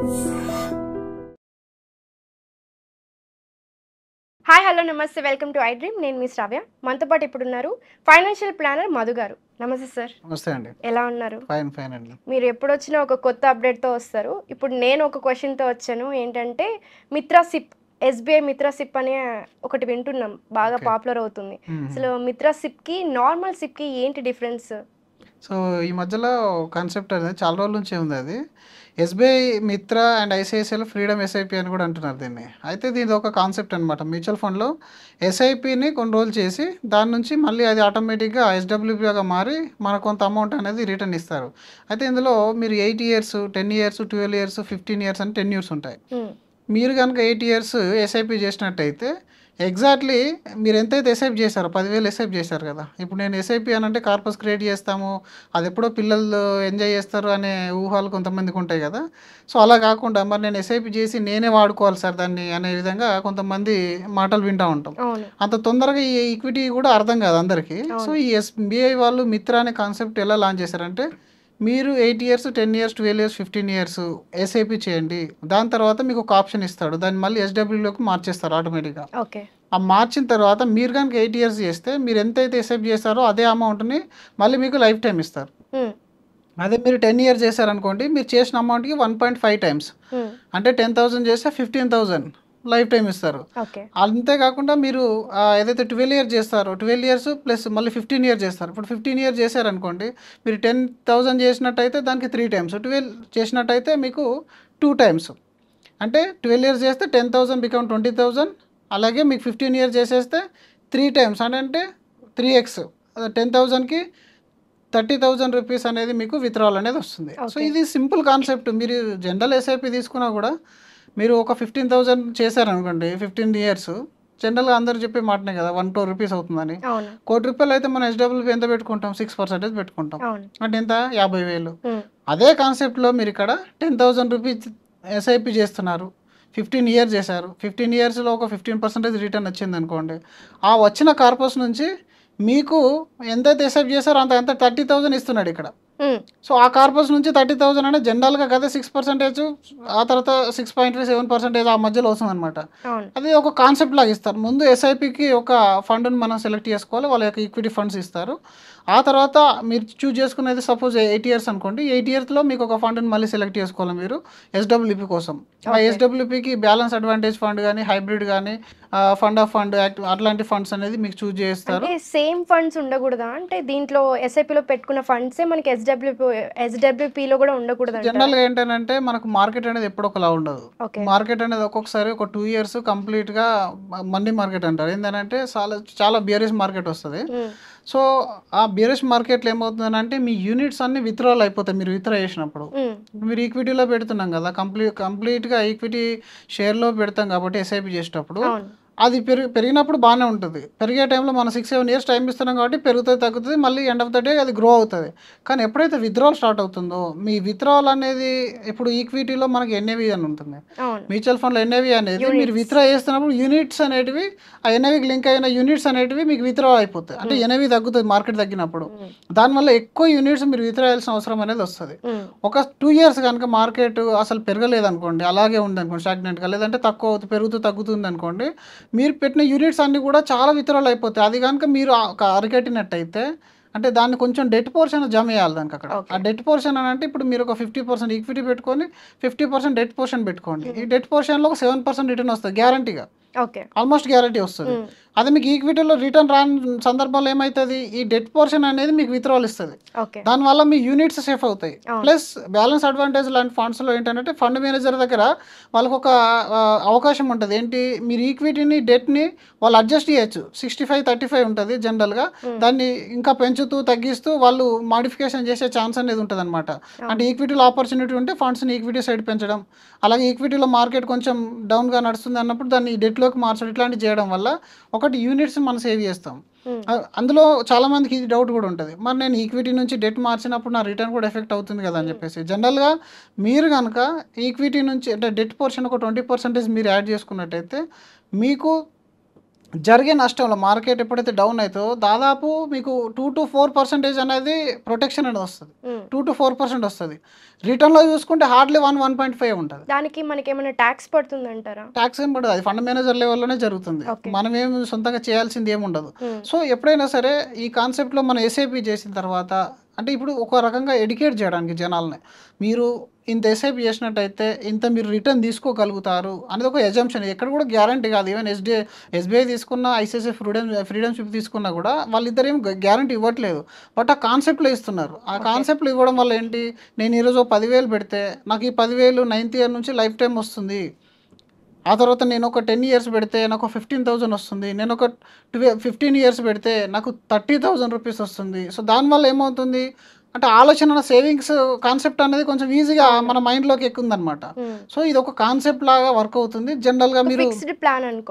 Hi hello నమస్తే welcome to I dream. నేను మీ శ్రావ్య. మనతో పాటు ఇప్పుడు ఉన్నారు ఫైనాన్షియల్ ప్లానర్ మధు గారు. నమస్తే సార్. నమస్తే అండి. ఎలా ఉన్నారు? ఫైన్ అండి. మీరు ఎప్పుడు వచ్చినా ఒక కొత్త అప్డేట్తో వస్తారు. ఇప్పుడు నేను ఒక క్వశ్చన్తో వచ్చాను. ఏంటంటే Mitra SIP, SBI Mitra SIP అనే ఒకటి వింటున్నాం, బాగా పాపులర్ అవుతుంది. అసలు మిత్రా సిప్కి నార్మల్ సిప్కి ఏంటి డిఫరెన్స్? సో ఈ మధ్యలో కాన్సెప్ట్ అనేది చాలా రోజుల నుంచి ఉంది. అది ఎస్బీఐ మిత్ర అండ్ ఐసిఐసిఐలో ఫ్రీడమ్ ఎస్ఐపి అని కూడా అంటున్నారు దీన్ని. అయితే దీని ఒక కాన్సెప్ట్ అనమాట. మ్యూచువల్ ఫండ్లో ఎస్ఐపిని కొన్ని రోజులు చేసి దాని నుంచి మళ్ళీ అది ఆటోమేటిక్గా ఎస్డబ్ల్యూపీగా మారి మనకు కొంత అమౌంట్ అనేది రిటర్న్ ఇస్తారు. అయితే ఇందులో మీరు 8 years, 10 years, 12 years, 15 years అని 10 years ఉంటాయి. మీరు కనుక 8 years ఎస్ఐపి చేసినట్టయితే ఎగ్జాక్ట్లీ మీరు ఎంతైతే ఎస్ఐపి చేశారో 10,000 ఎస్ఐపి చేశారు కదా. ఇప్పుడు నేను ఎస్ఐపి అని అంటే కార్పస్ క్రియేట్ చేస్తాము, అది ఎప్పుడో పిల్లలు ఎంజాయ్ చేస్తారు అనే ఊహలు కొంతమందికి ఉంటాయి కదా. సో అలా కాకుండా మరి నేను ఎస్ఐపి చేసి నేనే వాడుకోవాలి సార్ దాన్ని అనే విధంగా కొంతమంది మాటలు వింటూ ఉంటాం. అంత తొందరగా ఈ ఈక్విటీ కూడా అర్థం కాదు అందరికీ. సో ఈ ఎస్బీఐ వాళ్ళు మిత్ర అనే కాన్సెప్ట్ ఎలా లాంచ్ చేశారంటే, మీరు 8 years, 10 years, 12 years, 15 years SIP చేయండి. దాని తర్వాత మీకు ఒక ఆప్షన్ ఇస్తాడు, దాన్ని మళ్ళీ ఎస్డబ్ల్యూలోకి మార్చేస్తారు ఆటోమేటిక్గా. ఆ మార్చిన తర్వాత మీరు కనుక 8 years చేస్తే మీరు ఎంతైతే ఎస్ఐపి చేస్తారో అదే అమౌంట్ని మళ్ళీ మీకు లైఫ్ టైం ఇస్తారు. అదే మీరు 10 years చేశారనుకోండి, మీరు చేసిన అమౌంట్కి 1.5 times, అంటే 10,000 చేస్తే 15,000 లైఫ్ టైం ఇస్తారు. అంతేకాకుండా మీరు ఏదైతే 12 years చేస్తారో 12 years ప్లస్ మళ్ళీ 15 years చేస్తారు. ఇప్పుడు 15 years చేశారనుకోండి, మీరు 10,000 చేసినట్టయితే దానికి 3 times, 12 చేసినట్టయితే మీకు 2 times. అంటే 12 years చేస్తే 10,000 బికమ్ 20,000. అలాగే మీకు 15 years చేసేస్తే 3 times అంటే 3x, 10,000కి 30,000 రూపీస్ అనేది మీకు విత్డ్రాల్ అనేది వస్తుంది. సో ఇది సింపుల్ కాన్సెప్ట్. మీరు జనరల్ ఎస్ఐపి తీసుకున్నా కూడా మీరు ఒక 15,000 చేశారనుకోండి 15 years, జనరల్గా అందరూ చెప్పే మాటనే కదా 1 crore rupees అవుతుందని. 1 కోటి రూపాయలు అయితే మనం ఎస్డబ్ల్యూపీ ఎంత పెట్టుకుంటాం? 6% పెట్టుకుంటాం. అంటే ఎంత? 50,000. అదే కాన్సెప్ట్లో మీరు ఇక్కడ 10,000 రూపీస్ ఎస్ఐపి చేస్తున్నారు, 15 years చేశారు. 15 yearsలో ఒక 15% రిటర్న్ వచ్చింది అనుకోండి. ఆ వచ్చిన కార్పస్ నుంచి మీకు ఎంతైతే ఎస్ఐపి చేశారో అంత 30,000 ఇస్తున్నాడు ఇక్కడ. సో ఆ కార్పస్ నుంచి 30,000 అంటే జనరల్గా కదా 6%, ఆ తర్వాత 6.57% ఆ మధ్యలో వస్తుంది అనమాట. అది ఒక కాన్సెప్ట్ లాగా ఇస్తారు. ముందు ఎస్ఐపికి ఒక ఫండ్ని మనం సెలెక్ట్ చేసుకోవాలి, వాళ్ళ యొక్క ఈక్విటీ ఫండ్స్ ఇస్తారు. ఆ తర్వాత మీరు చూజ్ చేసుకునేది సపోజ్ 8 years అనుకోండి, 8 yearsలో మీకు ఒక ఫండ్ని మళ్ళీ సెలెక్ట్ చేసుకోవాలి మీరు ఎస్డబ్ల్యూపీ కోసం. ఆ ఎస్డబ్ల్యూపీకి బ్యాలెన్స్ అడ్వాంటేజ్ ఫండ్ కానీ, హైబ్రిడ్ కానీ, ఫండ్ ఆఫ్ ఫండ్ అట్లాంటి ఫండ్స్ అనేది మీకు చూజ్ చేస్తారు. సేమ్ ఫండ్స్ ఉండకూడదా? అంటే దీంట్లో ఎస్ఐపిలో పెట్టుకున్న ఫండ్సే మనకి ఎస్డబ్ల్యూపీలో కూడా ఉండకూడదు? జనరల్గా ఏంటంటే మనకు మార్కెట్ అనేది ఎప్పుడు ఒకలా ఉండదు. మార్కెట్ అనేది ఒక్కొక్కసారి ఒక 2 years కంప్లీట్గా మండీ మార్కెట్ అంటారు. ఏంటంటే చాలా బియరిష్ మార్కెట్ వస్తుంది. సో ఆ బియరిష్ మార్కెట్లో ఏమవుతుందంటే మీ యూనిట్స్ అన్ని విత్డ్రాల్ అయిపోతాయి. మీరు విత్డ్రా చేసినప్పుడు మీరు ఈక్విటీలో పెడుతున్నాం కదా, కంప్లీట్గా ఈక్విటీ షేర్లో పెడతాం కాబట్టి ఎస్ఐపి చేసేటప్పుడు అది పెరిగినప్పుడు బాగానే ఉంటుంది. పెరిగే టైంలో మనం 6-7 years టైం ఇస్తున్నాం కాబట్టి పెరుగుతుంది, తగ్గుతుంది, మళ్ళీ ఎండ్ ఆఫ్ ద డే అది గ్రో అవుతుంది. కానీ ఎప్పుడైతే విత్డ్రాల్ స్టార్ట్ అవుతుందో, మీ విత్డ్రాల్ అనేది ఇప్పుడు ఈక్విటీలో మనకి ఎన్ఏవి అని ఉంటుంది, మ్యూచువల్ ఫండ్లో ఎన్ఏవి అనేది మీరు విత్డ్రా చేస్తున్నప్పుడు యూనిట్స్ అనేటివి, ఆ ఎన్ఏవికి లింక్ అయిన యూనిట్స్ అనేటివి మీకు విత్డ్రా అయిపోతాయి. అంటే ఎన్ఏవి తగ్గుతుంది మార్కెట్ తగ్గినప్పుడు, దానివల్ల ఎక్కువ యూనిట్స్ మీరు విత్డ్రా చేయాల్సిన అవసరం అనేది వస్తుంది. ఒక 2 years కనుక మార్కెట్ అసలు పెరగలేదు అనుకోండి, అలాగే ఉంది అనుకోండి స్టాగ్నెంట్గా, లేదంటే తక్కువ పెరుగుతూ తగ్గుతుంది అనుకోండి, మీరు పెట్టిన యూనిట్స్ అన్నీ కూడా చాలా విత్డ్రాల్ అయిపోతాయి. అది కనుక మీరు అరికట్టినట్టయితే అంటే దాన్ని కొంచెం డెట్ పోర్షన్ జమ చేయాలి దానికి అక్కడ. ఆ డెట్ పోర్షన్ అని అంటే ఇప్పుడు మీరు ఒక 50% ఈక్విటీ పెట్టుకొని 50% డెట్ పోర్షన్ పెట్టుకోండి. ఈ డెట్ పోర్షన్లో ఒక 7% రిటర్న్ వస్తుంది గ్యారంటీగా, ఆల్మోస్ట్ గ్యారంటీ వస్తుంది. అదే మీకు ఈక్విటీలో రిటర్న్ రాని సందర్భంలో ఏమవుతుంది, ఈ డెట్ పోర్షన్ అనేది మీకు విత్డ్రాల్ ఇస్తుంది. దానివల్ల మీ యూనిట్స్ సేఫ్ అవుతాయి. ప్లస్ బ్యాలెన్స్ అడ్వాంటేజ్ లాంటి ఫండ్స్లో ఏంటంటే ఫండ్ మేనేజర్ దగ్గర వాళ్ళకు ఒక అవకాశం ఉంటుంది. ఏంటి, మీరు ఈక్విటీని డెట్ని వాళ్ళు అడ్జస్ట్ చేయొచ్చు. 65-35 ఉంటుంది జనరల్గా, దాన్ని ఇంకా పెంచుతూ తగ్గిస్తూ వాళ్ళు మాడిఫికేషన్ చేసే ఛాన్స్ అనేది ఉంటుంది అనమాట. అంటే ఈక్విటీలో ఆపర్చునిటీ ఉంటే ఫండ్స్ని ఈక్విటీ సైడ్ పెంచడం, అలాగే ఈక్విటీలో మార్కెట్ కొంచెం డౌన్గా నడుస్తుంది అన్నప్పుడు దాన్ని డెట్లోకి మార్చడం, ఇట్లాంటివి చేయడం వల్ల ఒకటి యూనిట్స్ మనం సేవ్ చేస్తాం. అందులో చాలా మందికి ఇది డౌట్ కూడా ఉంటుంది, మరి నేను ఈక్విటీ నుంచి డెట్ మార్చినప్పుడు నా రిటర్న్ కూడా ఎఫెక్ట్ అవుతుంది కదా అని చెప్పేసి. జనరల్గా మీరు కనుక ఈక్విటీ నుంచి అంటే డెట్ పోర్షన్ ఒక 20% మీరు యాడ్ చేసుకున్నట్టయితే మీకు జరిగే నష్టంలో మార్కెట్ ఎప్పుడైతే డౌన్ అవుతుందో దాదాపు మీకు 2 to 4% అనేది ప్రొటెక్షన్ అనేది వస్తుంది. 2 to 4% వస్తుంది. రిటర్న్లో చూసుకుంటే హార్డ్లీ 1.5 ఉంటుంది. దానికి మనకి ఏమైనా ట్యాక్స్ పడుతుందంటారా? ట్యాక్స్ ఏం పడదు, అది ఫండ్ మేనేజర్ లెవెల్లోనే జరుగుతుంది. మనం ఏం సొంతంగా చేయాల్సింది ఏమి ఉండదు. సో ఎప్పుడైనా సరే ఈ కాన్సెప్ట్లో మనం ఎస్ఐపి చేసిన తర్వాత అంటే ఇప్పుడు ఒక రకంగా ఎడ్యుకేట్ చేయడానికి జనాల్ని, మీరు ఇంత ఎస్ఐపి చేసినట్టయితే ఇంత మీరు రిటర్న్ తీసుకోగలుగుతారు అనేది ఒక ఎజంప్షన్. ఎక్కడ కూడా గ్యారంటీ కాదు. ఈవెన్ ఎస్బీఐ తీసుకున్న, ఐసిఐసిఐ ఫ్రీడమ్ షిప్ తీసుకున్నా కూడా వాళ్ళిద్దరు ఏం గ్యారంటీ ఇవ్వట్లేదు. బట్ ఆ కాన్సెప్ట్లో ఇస్తున్నారు. ఆ కాన్సెప్ట్లో ఇవ్వడం వల్ల ఏంటి, నేను ఈరోజు 10,000 పెడితే నాకు ఈ 10,000 9th ఇయర్ నుంచి లైఫ్ టైం వస్తుంది. ఆ తర్వాత నేను ఒక 10 years పెడితే నాకు 15,000 వస్తుంది. నేను ఒక 15 years పెడితే నాకు 30,000 రూపీస్ వస్తుంది. సో దానివల్ల ఏమవుతుంది అంటే ఆలోచన సేవింగ్స్ కాన్సెప్ట్ అనేది కొంచెం ఈజీగా మన మైండ్లోకి ఎక్కుందనమాట. సో ఇది ఒక కాన్సెప్ట్ లాగా వర్క్ అవుతుంది. జనరల్గా మీరు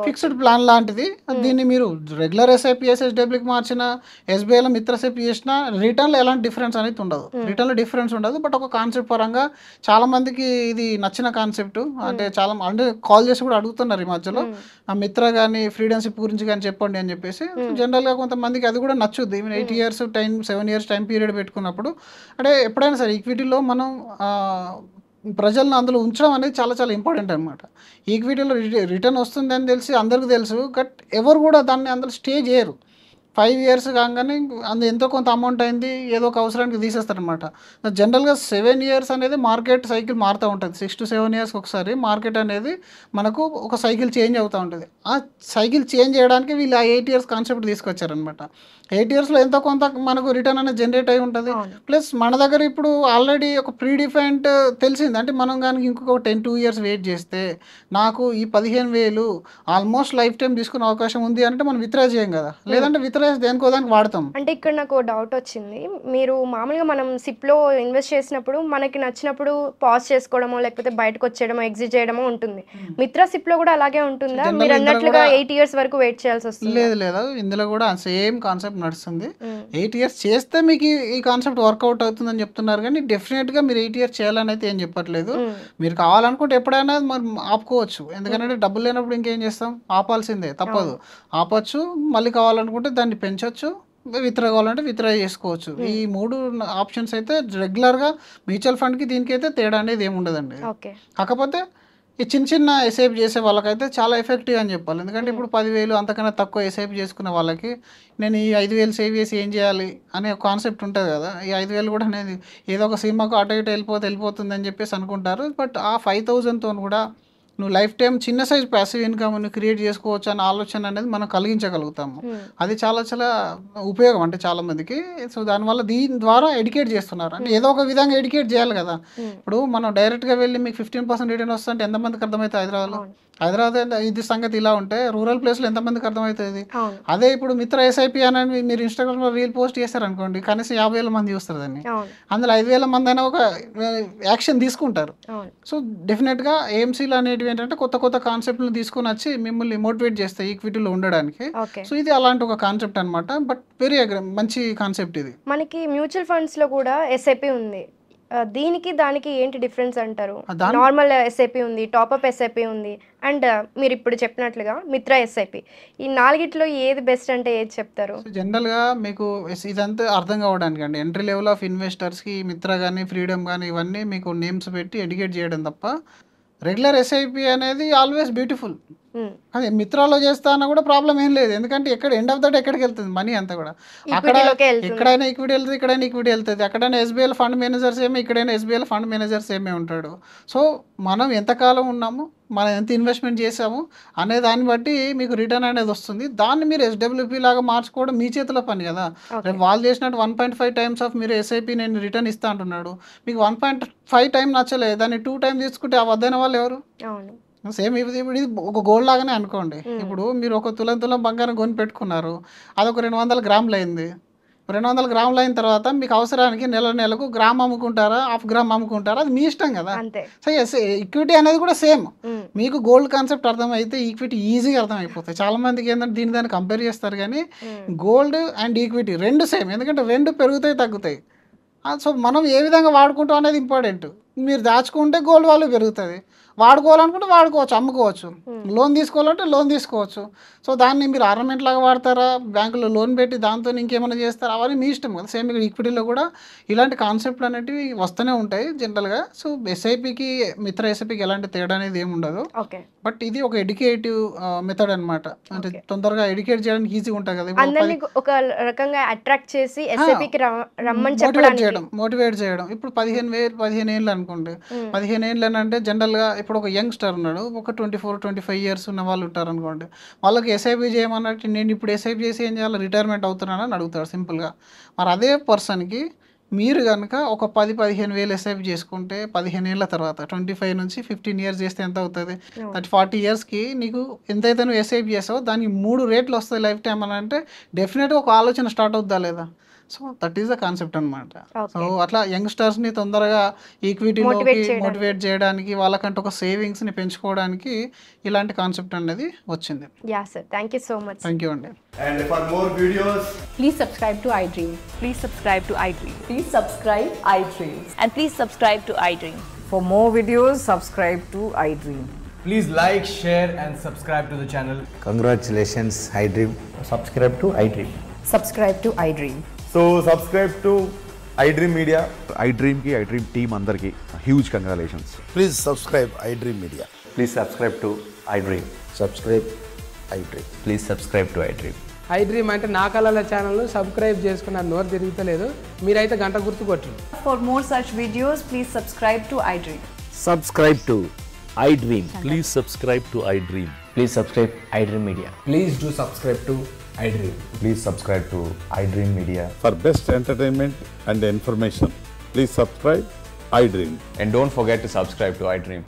ఫిక్స్డ్ ప్లాన్ లాంటిది. దీన్ని మీరు రెగ్యులర్ ఎస్ఐపి ఎస్ఎస్డబ్ల్యూకి మార్చిన, ఎస్బీఐలో మిత్ర ఎస్ఐపి చేసిన రిటర్న్లో ఎలాంటి డిఫరెన్స్ అనేది ఉండదు. రిటర్న్లో డిఫరెన్స్ ఉండదు. బట్ ఒక కాన్సెప్ట్ పరంగా చాలా మందికి ఇది నచ్చిన కాన్సెప్ట్. అంటే చాలా అంటే కాల్ చేసి కూడా అడుగుతున్నారు ఈ మధ్యలో, ఆ మిత్ర కానీ ఫ్రీడమ్ షిప్ గురించి కానీ చెప్పండి అని చెప్పేసి. జనరల్గా కొంతమందికి అది కూడా నచ్చుద్ది. Even 8 years 7 years time period పెట్టుకున్నప్పుడు అంటే ఎప్పుడైనా సరే ఈక్విటీలో మనం ప్రజలను అందులో ఉంచడం అనేది చాలా చాలా ఇంపార్టెంట్ అనమాట. ఈక్విటీలో రిటర్న్ వస్తుంది అని తెలిసి అందరికీ తెలుసు, బట్ ఎవరు కూడా దాన్ని అందులో స్టే చేయరు. 5 years కాగానే ఎంతో కొంత అమౌంట్ అయింది ఏదో ఒక అవసరానికి తీసేస్తారనమాట. జనరల్గా 7 years అనేది మార్కెట్ సైకిల్ మారుతూ ఉంటుంది. 6 to 7 years ఒకసారి మార్కెట్ అనేది మనకు ఒక సైకిల్ చేంజ్ అవుతూ ఉంటుంది. ఆ సైకిల్ చేంజ్ చేయడానికి వీళ్ళు ఆ 8 years కాన్సెప్ట్ తీసుకొచ్చారనమాట. 8 yearsలో ఎంతో కొంత మనకు రిటర్న్ అనేది జనరేట్ అయి ఉంటుంది. ప్లస్ మన దగ్గర ఇప్పుడు ఆల్రెడీ ఒక ప్రీడిఫైన్డ్ తెలిసింది. అంటే మనం కానీ ఇంకొక 2 years వెయిట్ చేస్తే నాకు ఈ 15,000 ఆల్మోస్ట్ లైఫ్ టైం తీసుకునే అవకాశం ఉంది అంటే మనం విత్డ్రా చేయం కదా. లేదంటే విత్డ్రా దేనికో దానికి వాడతాం. అంటే ఇక్కడ నాకు డౌట్ వచ్చింది. మీరు మామూలుగా మనం సిప్లో ఇన్వెస్ట్ చేసినప్పుడు మనకి నచ్చినప్పుడు పాజ్ చేసుకోవడమో లేకపోతే బయటకు వచ్చేయడమో ఎగ్జిట్ చేయడమో ఉంటుంది. మిత్ర సిప్లో కూడా అలాగే ఉంటుందా? మీరు అన్నట్లుగా 8 years వరకు వెయిట్ చేయాల్సి వస్తుంది? లేదు, ఇందులో కూడా సేమ్ కాన్సెప్ట్ నడుస్తుంది. 8 years చేస్తే మీకు ఈ కాన్సెప్ట్ వర్కౌట్ అవుతుందని చెప్తున్నారు, కానీ డెఫినెట్గా మీరు 8 years చేయాలని అయితే ఏం చెప్పట్లేదు. మీరు కావాలనుకుంటే ఎప్పుడైనా మనం ఆపుకోవచ్చు. ఎందుకంటే డబ్బులు లేనప్పుడు ఇంకేం చేస్తాం, ఆపాల్సిందే, తప్పదు. ఆపచ్చు, మళ్ళీ కావాలనుకుంటే దాన్ని పెంచవచ్చు, విత్డ్రా కావాలంటే విత్డ్రా చేసుకోవచ్చు. ఈ 3 ఆప్షన్స్ అయితే రెగ్యులర్గా మ్యూచువల్ ఫండ్కి దీనికి అయితే తేడా అనేది ఏమి ఉండదండి. కాకపోతే ఈ చిన్న చిన్న ఎస్ఐపి చేసే వాళ్ళకైతే చాలా ఎఫెక్టివ్ అని చెప్పాలి. ఎందుకంటే ఇప్పుడు 10,000 అంతకన్నా తక్కువ ఎస్ఐపి చేసుకునే వాళ్ళకి నేను ఈ 5,000 సేవ్ చేసి ఏం చేయాలి అనే కాన్సెప్ట్ ఉంటుంది కదా. ఈ 5,000 కూడా అనేది ఏదో ఒక సినిమాకు అటు ఇటు వెళ్ళిపోతుంది అని చెప్పేసి అనుకుంటారు. బట్ ఆ 5,000తో కూడా నువ్వు లైఫ్ టైం చిన్న సైజ్ ప్యాసివ్ ఇన్కమ్ని క్రియేట్ చేసుకోవచ్చు అనే ఆలోచన అనేది మనం కలిగించగలుగుతాము. అది చాలా చాలా ఉపయోగం అంటే చాలా మందికి. సో దానివల్ల దీని ద్వారా ఎడ్యుకేట్ చేస్తున్నారు. అంటే ఏదో ఒక విధంగా ఎడ్యుకేట్ చేయాలి కదా. ఇప్పుడు మనం డైరెక్ట్గా వెళ్ళి మీకు 15% రిటర్న్ వస్తుంటే ఎంతమందికి అర్థమవుతుంది? హైదరాబాద్ ఇది సంగతి ఇలా ఉంటే రూరల్ ప్లేస్లో ఎంతమందికి అర్థమవుతుంది? అదే ఇప్పుడు మిత్ర ఎస్ఐపి అని మీరు ఇన్స్టాగ్రామ్లో రీల్ పోస్ట్ చేశారనుకోండి, కనీసం 50,000 మంది చూస్తారు దాన్ని. అందులో 5,000 మంది అయినా ఒక యాక్షన్ తీసుకుంటారు. సో డెఫినెట్గా ఏఎంసీలు అనేటివి ఏంటంటే కొత్త కొత్త కాన్సెప్ట్లను తీసుకొని వచ్చి మిమ్మల్ని మోటివేట్ చేస్తాయి ఈక్విటీలో ఉండడానికి. సో ఇది అలాంటి ఒక కాన్సెప్ట్ అనమాట. బట్ వెరీ మంచి కాన్సెప్ట్ ఇది. మనకి మ్యూచువల్ ఫండ్స్లో కూడా ఎస్ఐపి ఉంది. దీనికి దానికి ఏంటి డిఫరెన్స్ అంటారు? నార్మల్ ఎస్ఐపి ఉంది, టాప్అప్ ఎస్ఐపి ఉంది, అండ్ మీరు ఇప్పుడు చెప్పినట్లుగా మిత్ర ఎస్ఐపి. ఈ 4గిట్లో ఏది బెస్ట్ అంటే ఏది చెప్తారు? జనరల్గా మీకు ఇదంతా అర్థం కావడానికి అండి, ఎంట్రీ లెవెల్ ఆఫ్ ఇన్వెస్టర్స్కి మిత్ర కానీ ఫ్రీడమ్ కానీ ఇవన్నీ మీకు నేమ్స్ పెట్టి ఎడ్యుకేట్ చేయడం తప్ప రెగ్యులర్ ఎస్ఐపి అనేది ఆల్వేస్ బ్యూటిఫుల్. అదే మిత్రాలో చేస్తా అన్న కూడా ప్రాబ్లం ఏం లేదు. ఎందుకంటే ఎక్కడ ఎండ్ ఆఫ్ ద డే ఎక్కడికి వెళ్తుంది మనీ అంతా కూడా. అక్కడ ఎక్కడైనా ఈక్విటీ వెళ్తుంది, ఇక్కడైనా ఈక్విటీ వెళ్తుంది. అక్కడైనా ఎస్బీఐ ఫండ్ మేనేజర్స్ ఏమో, ఇక్కడైనా ఎస్బీఐ ఫండ్ మేనేజర్స్ ఏమే ఉంటాడు. సో మనం ఎంతకాలం ఉన్నాము, మనం ఎంత ఇన్వెస్ట్మెంట్ చేసాము అనే దాన్ని బట్టి మీకు రిటర్న్ అనేది వస్తుంది. దాన్ని మీరు ఎస్డబ్ల్యూపీ లాగా మార్చుకోవడం మీ చేతిలో పని కదా. రేపు వాళ్ళు చేసినట్టు 1.5 times ఆఫ్ మీరు ఎస్ఐపి నేను రిటర్న్ ఇస్తా అంటున్నాడు, మీకు 1.5 time నచ్చలేదు, దాన్ని 2 time తీసుకుంటే ఆ వద్దైన వాళ్ళు ఎవరు? సేమ్ ఇప్పుడు ఇది ఒక గోల్డ్ లాగానే అనుకోండి. ఇప్పుడు మీరు ఒక తులం బంగారం కొని పెట్టుకున్నారు, అదొక 200 grams అయింది. 200 grams అయిన తర్వాత మీకు అవసరానికి నెలకు గ్రామ్ అమ్ముకుంటారా, హాఫ్ గ్రామ్ అమ్ముకుంటారా, అది మీ ఇష్టం కదా. సో ఈక్విటీ అనేది కూడా సేమ్. మీకు గోల్డ్ కాన్సెప్ట్ అర్థమైతే ఈక్విటీ ఈజీగా అర్థమైపోతాయి. చాలా మందికి ఏంటంటే దాన్ని కంపేర్ చేస్తారు, కానీ గోల్డ్ అండ్ ఈక్విటీ రెండు సేమ్. ఎందుకంటే రెండు పెరుగుతాయి, తగ్గుతాయి. సో మనం ఏ విధంగా వాడుకుంటాం అనేది ఇంపార్టెంట్. మీరు దాచుకుంటే గోల్డ్ వాల్యూ పెరుగుతుంది, వాడుకోవాలనుకుంటే వాడుకోవచ్చు, అమ్ముకోవచ్చు, లోన్ తీసుకోవాలంటే లోన్ తీసుకోవచ్చు. సో దాన్ని మీరు ఆర్నమెంట్ లాగా వాడతారా, బ్యాంకులో లోన్ పెట్టి దాంతో ఇంకేమైనా చేస్తారా, అవన్నీ మీ ఇష్టం కదా. సేమ్ ఇక్కడ ఈక్విటీలో కూడా ఇలాంటి కాన్సెప్ట్లు అనేటివి వస్తూనే ఉంటాయి జనరల్గా. సో ఎస్ఐపికి మిత్ర ఎస్ఐపికి ఎలాంటి తేడా అనేది ఏమి ఉండదు. ఓకే, బట్ ఇది ఒక ఎడ్యుకేటివ్ మెథడ్ అనమాట. అంటే తొందరగా ఎడ్యుకేట్ చేయడానికి ఈజీగా ఉంటుంది కదా. ఇప్పుడు అందరినీ ఒక రకంగా అట్రాక్ట్ చేసి ఎస్ఐపికి రమ్మని చెప్పడానికి మోటివేట్ చేయడం. ఇప్పుడు 15 ఏళ్ళు అనుకోండి, 15 ఏళ్ళు అని అంటే జనరల్గా ఇప్పుడు ఒక యంగ్స్టర్ ఉన్నాడు, ఒక 24-25 ఇయర్స్ ఉన్న వాళ్ళు ఉంటారు అనుకోండి, వాళ్ళకి ఎస్ఐపి చేయమన్నట్టు నేను ఇప్పుడు ఎస్ఐపి చేసి ఏం చేయాలి, రిటైర్మెంట్ అవుతున్నానని అడుగుతాడు సింపుల్గా. మరి అదే పర్సన్కి మీరు కనుక ఒక 10-15 వేలు ఎస్ఐపి చేసుకుంటే 15 ఏళ్ళ తర్వాత 25 నుంచి 15 ఇయర్స్ చేస్తే ఎంత అవుతుంది, 40 ఇయర్స్కి నీకు ఎంతైతే నువ్వు ఎస్ఐపి చేస్తావో దానికి 3 రేట్లు వస్తాయి లైఫ్ టైం అని అంటే డెఫినెట్గా ఒక ఆలోచన స్టార్ట్ అవుద్దా లేదా. So that is the concept అనమాట. సో అట్లా యంగ్స్టర్స్ని తొందరగా ఈక్విటీలోకి మోటివేట్ చేయడానికి, వాళ్ళకంటే ఒక సేవింగ్స్ని పెంచుకోవడానికి ఇలాంటి కాన్సెప్ట్ అనేది వచ్చింది. Yeah sir, thank you so much. Thank you అండి. And for more videos, Please subscribe to iDream. Please subscribe to iDream. Please subscribe iDream. And please subscribe to iDream. For more videos, subscribe to iDream. please like, share and subscribe to the channel. Congratulations, iDream. Subscribe to iDream. Subscribe to iDream. So subscribe to iDream Media. iDream team andarki huge congratulations. Please subscribe iDream Media. Please subscribe to iDream. Subscribe iDream. Please subscribe to iDream. iDream అంటే నా కళల ఛానల్ను subscribe చేసుకున్న నోరు తిరుగుతలేదు, మీరైతే గంట గుర్తు కొట్టండి. For more such videos, please subscribe to iDream. Subscribe to iDream. Please subscribe to iDream. Please subscribe iDream Media. Please do subscribe to iDream. Please subscribe to iDream Media. For best entertainment and information, please subscribe iDream. And don't forget to subscribe to iDream.